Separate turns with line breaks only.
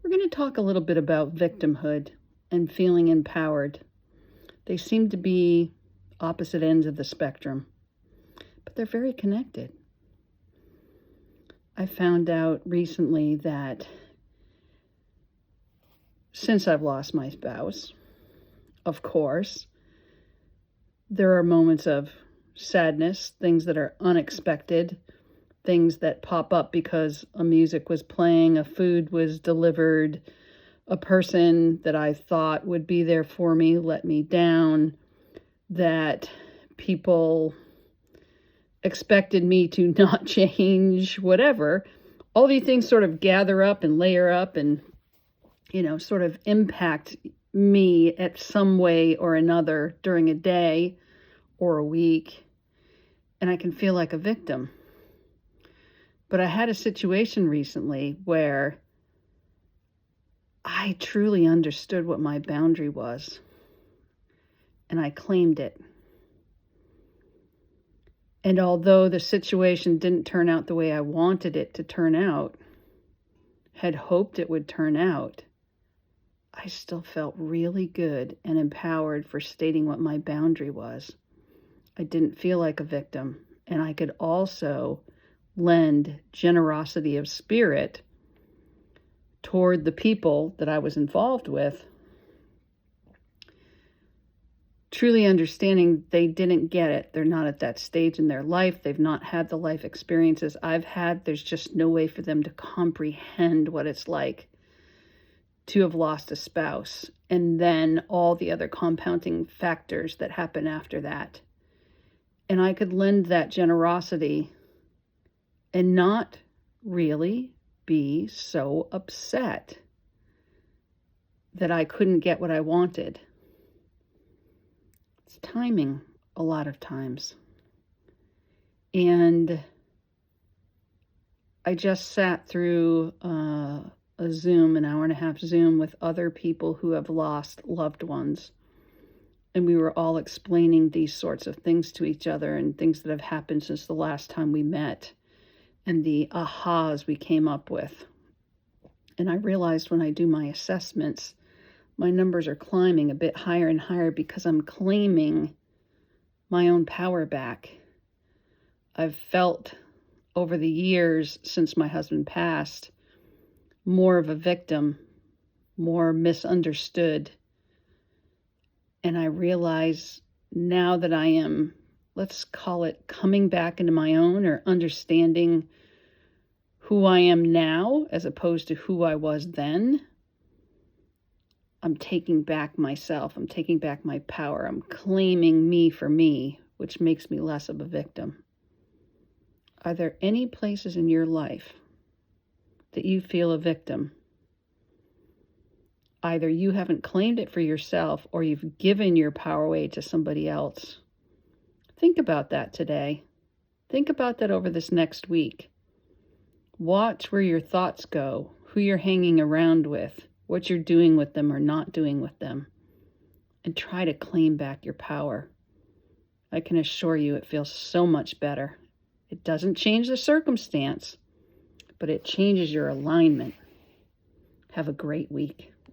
We're going to talk a little bit about victimhood and feeling empowered. They seem to be opposite ends of the spectrum, but they're very connected. I found out recently that since I've lost my spouse, of course, there are moments of sadness, things that are unexpected, things that pop up because a music was playing, a food was delivered, a person that I thought would be there for me let me down, that people expected me to not change, whatever. All these things sort of gather up and layer up and, sort of impact me at some way or another during a day or a week. And I can feel like a victim. But I had a situation recently where I truly understood what my boundary was, and I claimed it. And although the situation didn't turn out the way I wanted it to turn out, had hoped it would turn out, I still felt really good and empowered for stating what my boundary was. I didn't feel like a victim, and I could also lend generosity of spirit toward the people that I was involved with, truly understanding they didn't get it. They're not at that stage in their life. They've not had the life experiences I've had. There's just no way for them to comprehend what it's like to have lost a spouse, and then all the other compounding factors that happen after that. And I could lend that generosity and not really be so upset that I couldn't get what I wanted. It's timing a lot of times. And I just sat through a Zoom, an hour and a half Zoom with other people who have lost loved ones. And we were all explaining these sorts of things to each other and things that have happened since the last time we met and the ahas we came up with. And I realized when I do my assessments, my numbers are climbing a bit higher and higher because I'm claiming my own power back. I've felt over the years since my husband passed more of a victim, more misunderstood. And I realize now that I am, let's call it, coming back into my own, or understanding who I am now as opposed to who I was then, I'm taking back myself. I'm taking back my power. I'm claiming me for me, which makes me less of a victim. Are there any places in your life that you feel a victim? Either you haven't claimed it for yourself or you've given your power away to somebody else. Think about that today. Think about that over this next week. Watch where your thoughts go, who you're hanging around with, what you're doing with them or not doing with them, and try to claim back your power. I can assure you it feels so much better. It doesn't change the circumstance, but it changes your alignment. Have a great week.